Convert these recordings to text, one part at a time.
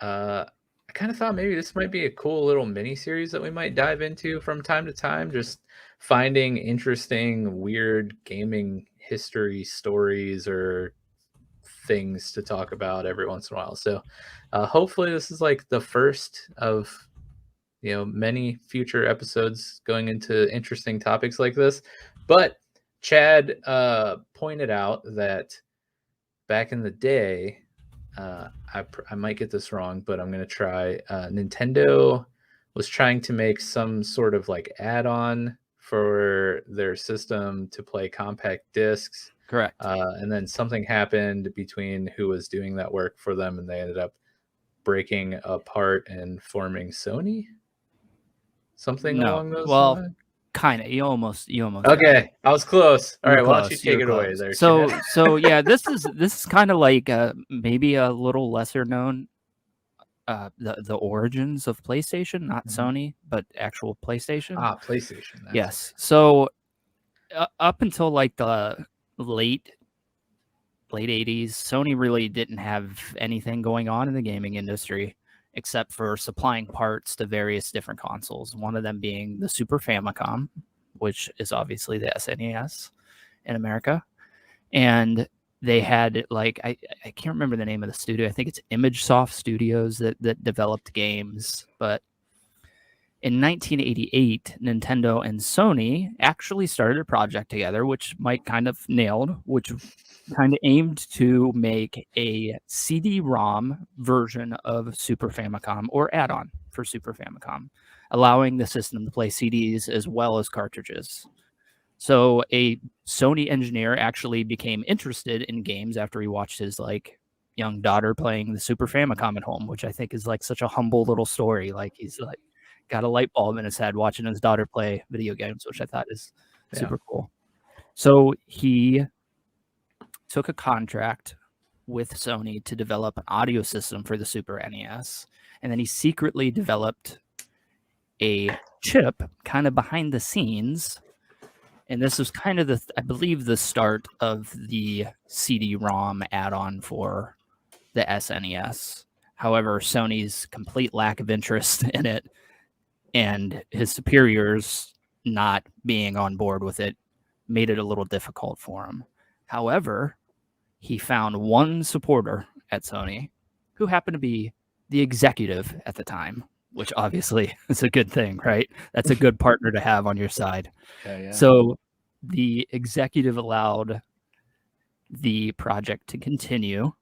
I kind of thought maybe this might be a cool little mini series that we might dive into from time to time, just finding interesting, weird gaming history stories or things to talk about every once in a while. So, hopefully, this is like the first of many future episodes going into interesting topics like this. But Chad pointed out that back in the day, I might get this wrong, but I'm gonna try. Nintendo was trying to make some sort of like add-on for their system to play compact discs. Correct. And then something happened between who was doing that work for them, and they ended up breaking apart and forming Sony. Something No. along those Well, lines. kind of. You almost Okay, I was close. All You're right, why don't you close. take You're it away close. there, So Chad? so yeah, this is kind of like maybe a little lesser known the origins of PlayStation, not Mhm. Sony, but actual PlayStation. PlayStation. That's Yes. So up until like the late 80s, Sony really didn't have anything going on in the gaming industry except for supplying parts to various different consoles. One of them being the Super Famicom, which is obviously the SNES in America. And they had like I can't remember the name of the studio. I think it's ImageSoft Studios that developed games. But in 1988, Nintendo and Sony actually started a project together, which Mike kind of nailed, which kind of aimed to make a CD-ROM version of Super Famicom or add-on for Super Famicom, allowing the system to play CDs as well as cartridges. So a Sony engineer actually became interested in games after he watched his like young daughter playing the Super Famicom at home, which I think is like such a humble little story. Like he's like got a light bulb in his head watching his daughter play video games, which I thought is super cool. So he took a contract with Sony to develop an audio system for the Super NES, and then he secretly developed a chip kind of behind the scenes. And this was kind of I believe, the start of the CD-ROM add-on for the SNES. However, Sony's complete lack of interest in it and his superiors not being on board with it made it a little difficult for him. However, he found one supporter at Sony who happened to be the executive at the time, which obviously is a good thing, right? That's a good partner to have on your side. Yeah. So the executive allowed the project to continue,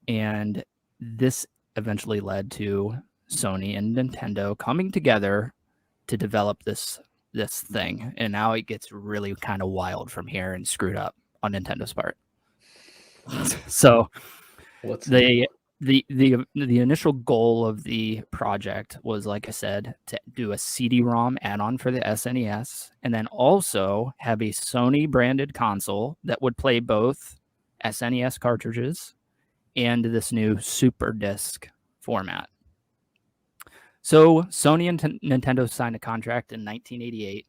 and this eventually led to Sony and Nintendo coming together to develop this thing. And now it gets really kind of wild from here and screwed up on Nintendo's part. So the initial goal of the project was, like I said, to do a CD-ROM add-on for the SNES, and then also have a Sony branded console that would play both SNES cartridges and this new Super Disc format. So Sony and Nintendo signed a contract in 1988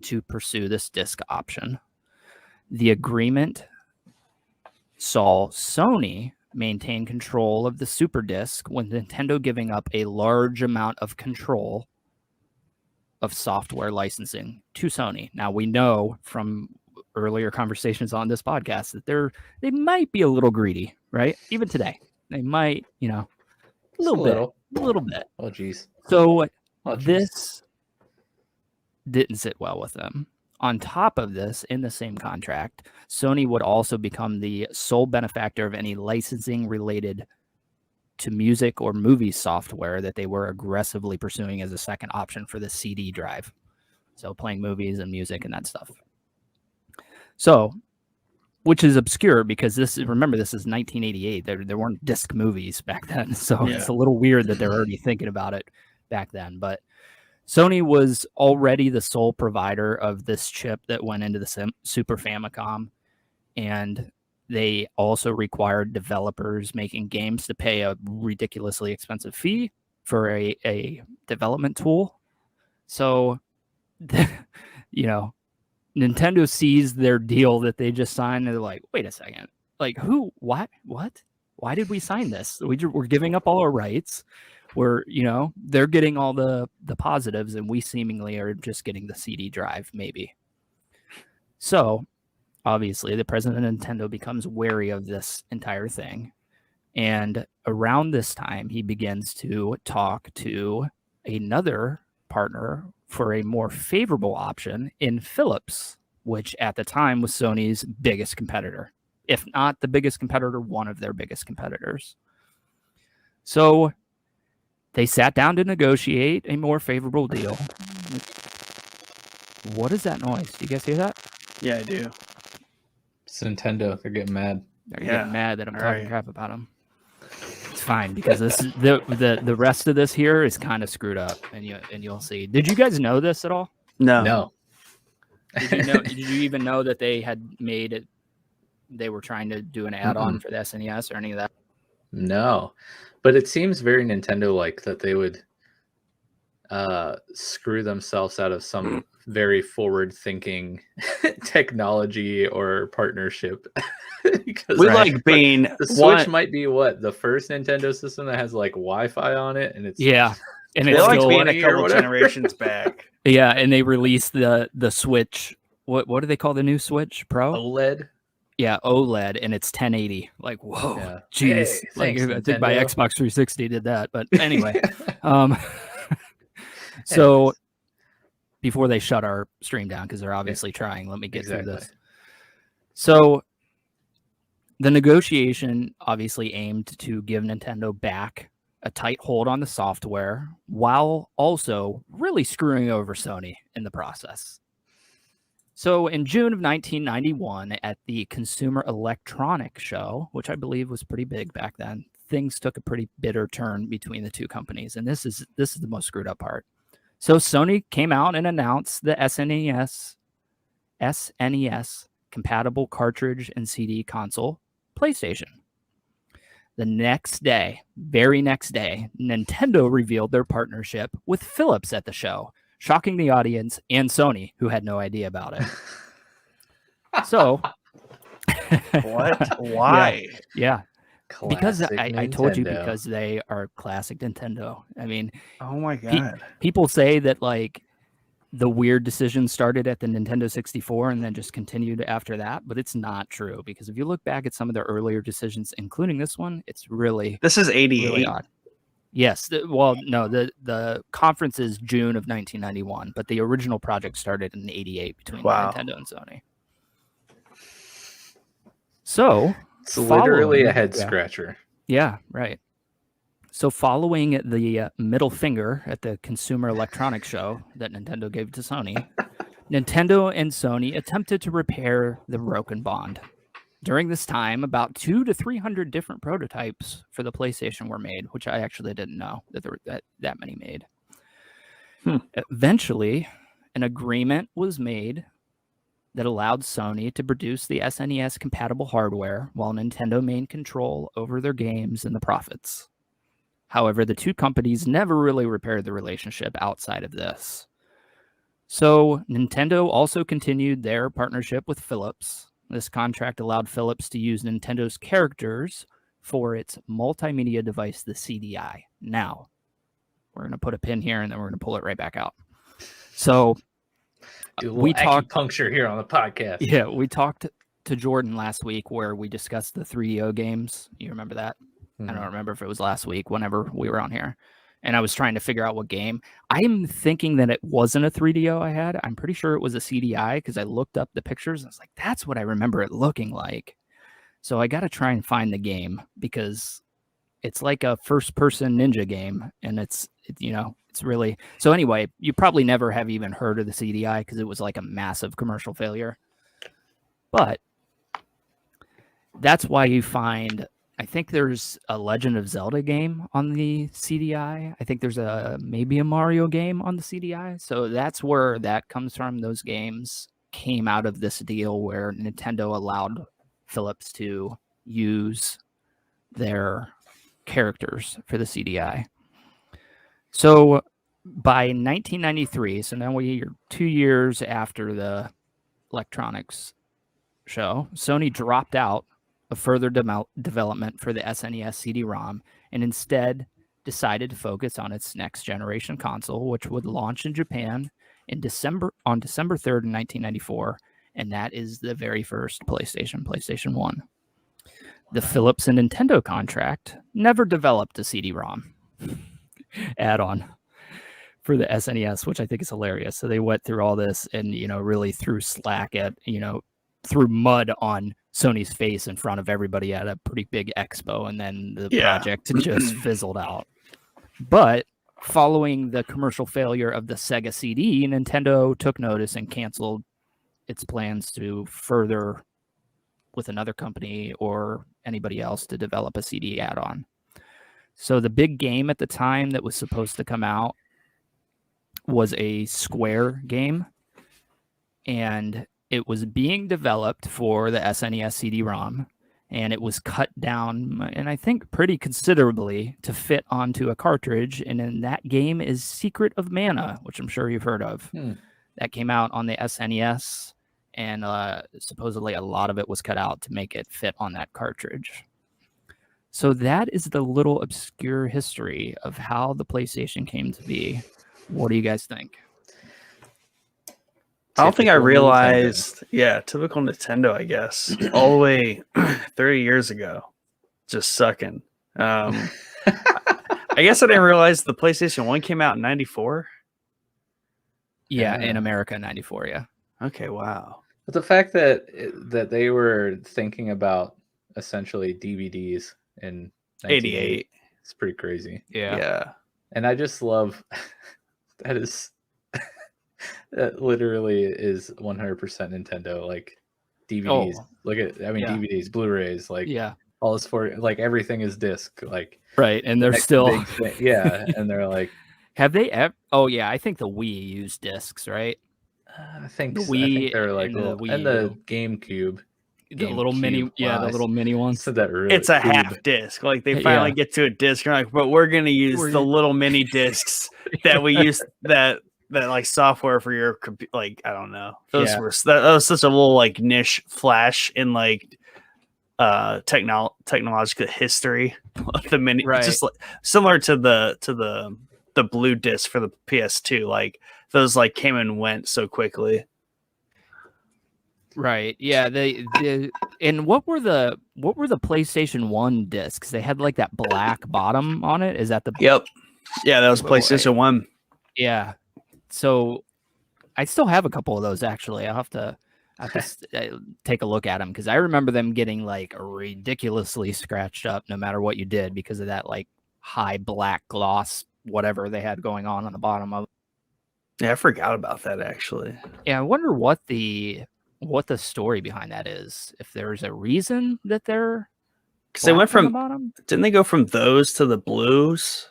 to pursue this disc option. The agreement saw Sony maintain control of the Super Disc, with Nintendo giving up a large amount of control of software licensing to Sony. Now, we know from earlier conversations on this podcast that they might be a little greedy, right? Even today, they might, a little bit. Oh, geez. So this didn't sit well with them. On top of this, in the same contract, Sony would also become the sole benefactor of any licensing related to music or movie software that they were aggressively pursuing as a second option for the CD drive. So playing movies and music and that stuff. So, which is obscure because remember, this is 1988. There weren't disc movies back then. So It's a little weird that they're already thinking about it back then. But Sony was already the sole provider of this chip that went into the Super Famicom, and they also required developers making games to pay a ridiculously expensive fee for a development tool. So, Nintendo sees their deal that they just signed, and they're like, wait a second. Like, who? What? why did we sign this? We're giving up all our rights. We're, they're getting all the positives, and we seemingly are just getting the CD drive, maybe. So, obviously, the president of Nintendo becomes wary of this entire thing. And around this time, he begins to talk to another partner for a more favorable option in Philips, which at the time was Sony's biggest competitor. If not the biggest competitor, one of their biggest competitors. So they sat down to negotiate a more favorable deal. What is that noise? Do you guys hear that? Yeah, I do. It's Nintendo. They're getting mad. They're getting mad that I'm talking crap about them. It's fine, because this is the rest of this here is kind of screwed up, and you'll see. Did you guys know this at all? No. Did you even know that they had made it? They were trying to do an add-on for the SNES or any of that? No, but it seems very Nintendo-like that they would screw themselves out of some very forward-thinking technology or partnership. Because we like being the Switch might be the first Nintendo system that has like Wi-Fi on it, and it's and they it's like still being a couple generations back. Yeah, and they released the Switch. What do they call the new Switch Pro? OLED. Yeah, OLED, and it's 1080. Like, whoa, jeez. Hey, thanks, I think my Nintendo. Xbox 360 did that, but anyway. So before they shut our stream down, because they're obviously trying, let me get through this. So the negotiation obviously aimed to give Nintendo back a tight hold on the software while also really screwing over Sony in the process. So in June of 1991, at the Consumer Electronics Show, which I believe was pretty big back then, things took a pretty bitter turn between the two companies, and this is the most screwed up part. So Sony came out and announced the SNES compatible cartridge and CD console PlayStation. The next day, very next day, Nintendo revealed their partnership with Philips at the show, shocking the audience and Sony, who had no idea about it. So, what? Why? Yeah. Because I told you, Nintendo. because they are classic Nintendo. I mean, oh my god. People say that like the weird decision started at the Nintendo 64 and then just continued after that, but it's not true, because if you look back at some of their earlier decisions, including this one, it's really this is 88. Really odd. Yes, the conference is June of 1991, but the original project started in 88 between Nintendo and Sony. So it's literally a head scratcher. Yeah, right. So following the middle finger at the Consumer Electronics Show that Nintendo gave to Sony, Nintendo and Sony attempted to repair the broken bond. During this time, about 200 to 300 different prototypes for the PlayStation were made, which I actually didn't know that there were that many made. Eventually, an agreement was made that allowed Sony to produce the SNES compatible hardware while Nintendo maintained control over their games and the profits. However, the two companies never really repaired the relationship outside of this. So Nintendo also continued their partnership with Philips. This contract allowed Philips to use Nintendo's characters for its multimedia device, the CDI. Now, we're going to put a pin here and then we're going to pull it right back out. So we talked puncture here on the podcast. Yeah, we talked to Jordan last week where we discussed the 3DO games. You remember that? I don't remember if it was last week, whenever we were on here. And I was trying to figure out what game. I'm thinking that it wasn't a 3DO I had. I'm pretty sure it was a CDI, because I looked up the pictures and I was like, that's what I remember it looking like. So I got to try and find the game, because it's like a first-person ninja game, and it's really... So anyway, you probably never have even heard of the CDI, because it was like a massive commercial failure. But that's why you find... I think there's a Legend of Zelda game on the CDI. I think there's maybe a Mario game on the CDI. So that's where that comes from. Those games came out of this deal where Nintendo allowed Philips to use their characters for the CDI. So by 1993, so now we're 2 years after the electronics show, Sony dropped out of further development for the SNES CD-ROM and instead decided to focus on its next generation console, which would launch in Japan on December 3rd, 1994, and that is the very first PlayStation 1. The Philips and Nintendo contract never developed a CD-ROM add-on for the SNES, which I think is hilarious. So they went through all this and, really threw slack at, threw mud on Sony's face in front of everybody at a pretty big expo, and then the project just fizzled out. But following the commercial failure of the Sega CD, Nintendo took notice and canceled its plans to further with another company or anybody else to develop a CD add-on. So the big game at the time that was supposed to come out was a Square game, and it was being developed for the SNES CD-ROM, and it was cut down, and I think pretty considerably, to fit onto a cartridge. And then that game is Secret of Mana, which I'm sure you've heard of. That came out on the SNES, and supposedly a lot of it was cut out to make it fit on that cartridge. So that is the little obscure history of how the PlayStation came to be. What do you guys think? I don't think I realized. Yeah, typical Nintendo, I guess. All the way 30 years ago. Just sucking. I guess I didn't realize the PlayStation 1 came out in 94. Yeah, in America in 94, yeah. Okay, wow. But the fact that they were thinking about essentially DVDs in 88. It's pretty crazy. Yeah. And I just love that literally is 100% Nintendo. Like DVDs. DVDs, Blu-rays, all this for everything is disc. Right, and they're still and they're like, have they ever? Oh yeah, I think the Wii used discs, right? I think the Wii, I think they're like and the GameCube. The little mini, the little mini ones. So that really it's a half disc. Like they finally get to a disc. You're like, but we're gonna use the little mini discs that we use that like software for your I don't know. That was such a little niche flash in technological history of the mini. Right. Just similar to the blue disc for the PS2. Like those came and went so quickly. Right. Yeah. And what were the PlayStation 1 discs? They had that black bottom on it. Is that the? Yep. Yeah, that was PlayStation 1. Yeah. So I still have a couple of those actually. I'll have to take a look at them because I remember them getting ridiculously scratched up no matter what you did because of that high black gloss whatever they had going on the bottom of. Yeah, I forgot about that actually. Yeah, I wonder what the story behind that is. If there's a reason that they're because they went from didn't they go from those to the blues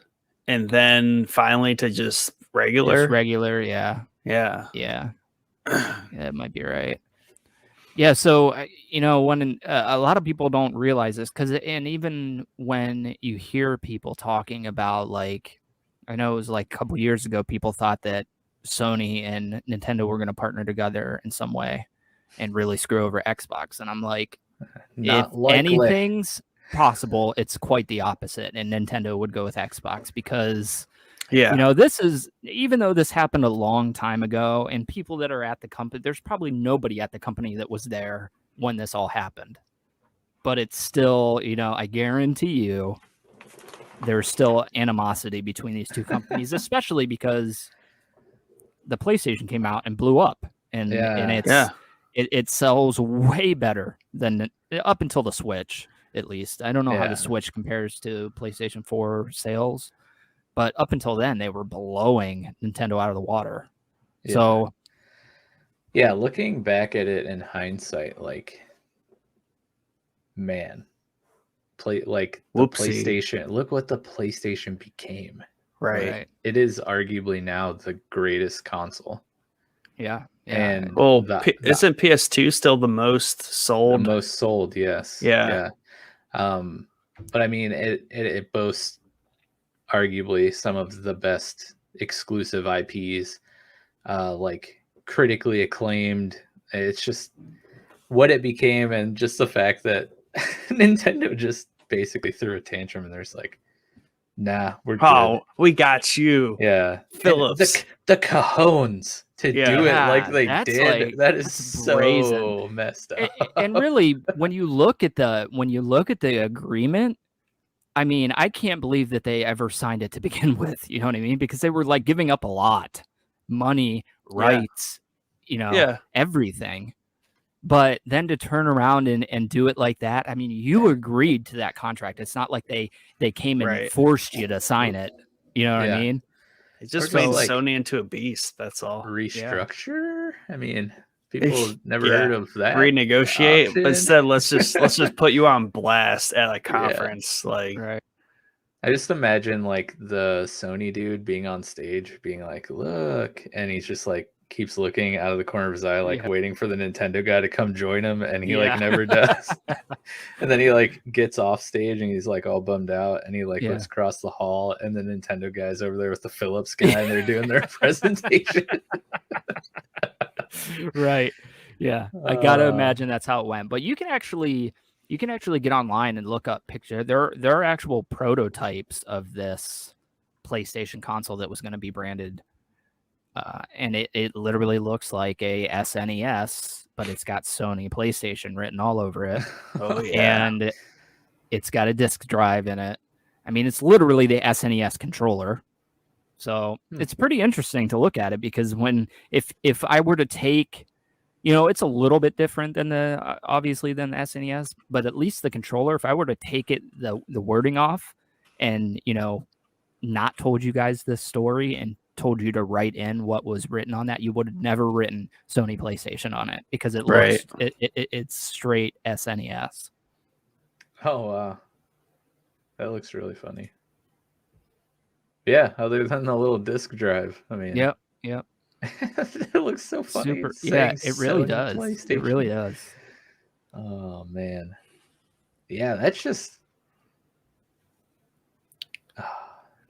and then finally to just regular? Just regular, yeah. Yeah, that might be right. Yeah, so when a lot of people don't realize this and even when you hear people talking about I know it was a couple years ago, people thought that Sony and Nintendo were going to partner together in some way and really screw over Xbox. And I'm like, if anything's possible, it's quite the opposite. And Nintendo would go with Xbox because, this is, even though this happened a long time ago and people that are at the company, there's probably nobody at the company that was there when this all happened. But it's still, I guarantee you, there's still animosity between these two companies, especially because the PlayStation came out and blew up. And it sells way better than up until the Switch, at least. I don't know how the Switch compares to PlayStation 4 sales, but up until then, they were blowing Nintendo out of the water. Yeah. So, looking back at it in hindsight, man, PlayStation. Look what the PlayStation became. Right. It is arguably now the greatest console. Yeah. And isn't PS2 still the most sold? The most sold, yes. Yeah. But I mean, it boasts arguably some of the best exclusive IPs, critically acclaimed. It's just what it became, and just the fact that Nintendo just basically threw a tantrum, and there's like, nah, we're good. Oh, we got you. Yeah. Phillips. The cajones to do it like they did. Like, that is so brazen. messed up. And really, when you look at the agreement, I mean, I can't believe that they ever signed it to begin with. You know what I mean? Because they were like giving up a lot, money, rights, everything. But then to turn around and do it like that, I mean, you agreed to that contract. It's not like they came and forced you to sign it. You know what I mean? It just made Sony into a beast. That's all. Restructure. I mean, people never heard of that. Renegotiate. But instead, let's just put you on blast at a conference. I just imagine like the Sony dude being on stage, being like, "Look," and he's just like keeps looking out of the corner of his eye, like waiting for the Nintendo guy to come join him, and he like never does. And then he like gets off stage and he's like all bummed out, and he like looks across the hall, and the Nintendo guy's over there with the Phillips guy, and they're doing their presentation. Right. Yeah. I gotta imagine that's how it went. But you can actually get online and look up picture. There are actual prototypes of this PlayStation console that was going to be branded. And it literally looks like a SNES, but it's got Sony PlayStation written all over it. And it's got a disk drive in it. I mean, it's literally the SNES controller. So it's pretty interesting to look at it, because if I were to take, it's a little bit different than obviously than the SNES, but at least the controller, if I were to take the wording off and, not told you guys this story and told you to write in what was written on that, you would have never written Sony PlayStation on it, because it looks it's straight SNES. Oh wow, that looks really funny. Yeah, other than the little disk drive. I mean, yep. It looks so funny. It really does. It really does. Oh man, yeah, that's just.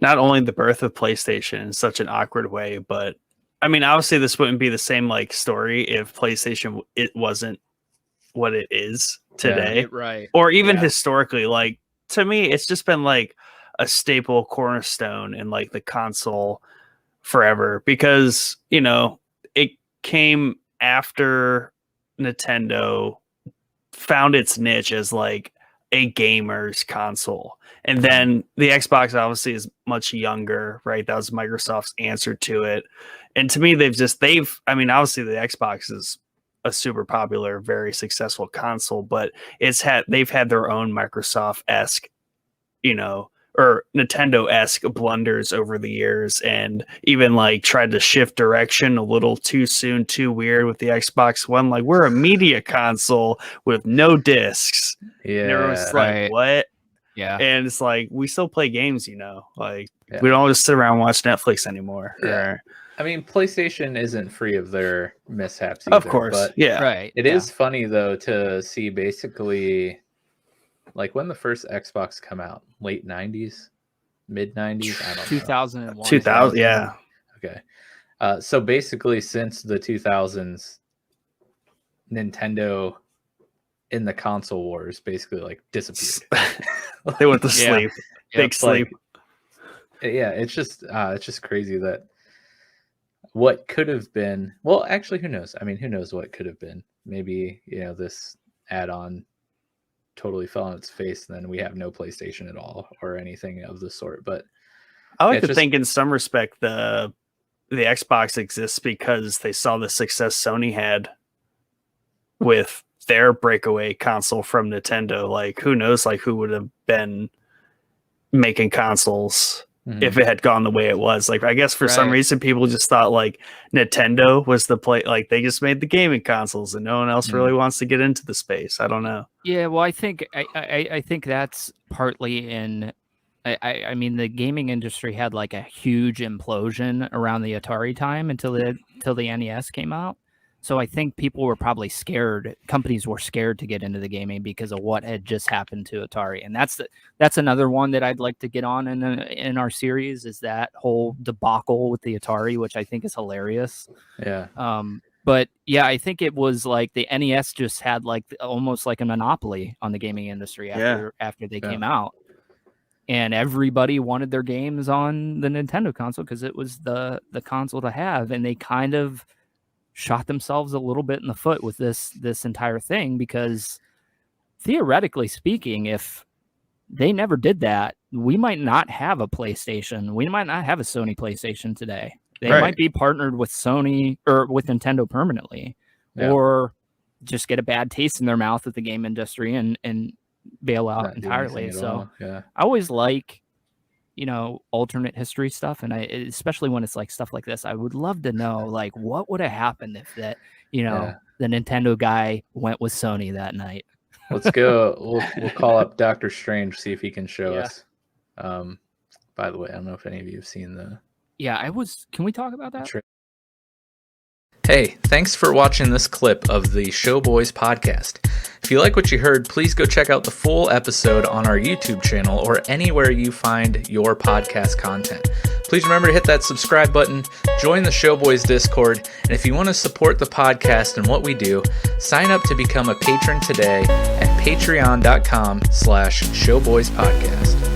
Not only the birth of PlayStation in such an awkward way, but I mean, obviously this wouldn't be the same like story if PlayStation it wasn't what it is today, right? Or even historically. Like, to me, it's just been like a staple cornerstone in like the console forever, because it came after Nintendo found its niche as like a gamer's console. And then the Xbox obviously is much younger, right? That was Microsoft's answer to it. And to me, I mean, obviously the Xbox is a super popular, very successful console, but they've had their own Microsoft-esque, or Nintendo-esque blunders over the years, and even like tried to shift direction a little too soon, too weird with the Xbox One. Like, we're a media console with no discs. Yeah. And everyone's like, what? Yeah. And it's like, we still play games, like we don't just sit around and watch Netflix anymore. Yeah. I mean, PlayStation isn't free of their mishaps either, of course. But it is funny though to see basically like when the first Xbox come out, late 90s, mid 90s, I don't know. 2001. 2000, yeah. Okay. So basically since the 2000s, Nintendo in the console wars basically like disappeared. They went to sleep. Big sleep. It's just crazy that what could have been, well, actually, who knows? I mean, who knows what could have been? Maybe, this add-on totally fell on its face, and then we have no PlayStation at all or anything of the sort. But I like to think in some respect the Xbox exists because they saw the success Sony had with their breakaway console from Nintendo. Like, who knows, like, who would have been making consoles if it had gone the way it was. Like, I guess for some reason people just thought like Nintendo was the play, like they just made the gaming consoles and no one else really wants to get into the space. I don't know. Yeah, well, I think that's partly in I mean, the gaming industry had like a huge implosion around the Atari time until the NES came out. So I think people were probably scared. Companies were scared to get into the gaming because of what had just happened to Atari. And that's another one that I'd like to get on in our series, is that whole debacle with the Atari, which I think is hilarious. Yeah. But yeah, I think it was like the NES just had like almost like a monopoly on the gaming industry after they came out. And everybody wanted their games on the Nintendo console because it was the console to have. And they kind of shot themselves a little bit in the foot with this entire thing, because theoretically speaking, if they never did that, we might not have a PlayStation. We might not have a Sony PlayStation today. They might be partnered with Sony or with Nintendo permanently, or just get a bad taste in their mouth with the game industry and bail out entirely. So I always like, alternate history stuff, and especially when it's like stuff like this, I would love to know like what would have happened if that the Nintendo guy went with Sony that night. Let's go. We'll call up Dr. Strange, see if he can show us. By the way, I don't know if any of you have seen the. Can we talk about that? Hey, thanks for watching this clip of the Showboys podcast. If you like what you heard, please go check out the full episode on our YouTube channel or anywhere you find your podcast content. Please remember to hit that subscribe button, join the Showboys Discord, and if you want to support the podcast and what we do, sign up to become a patron today at patreon.com/showboyspodcast.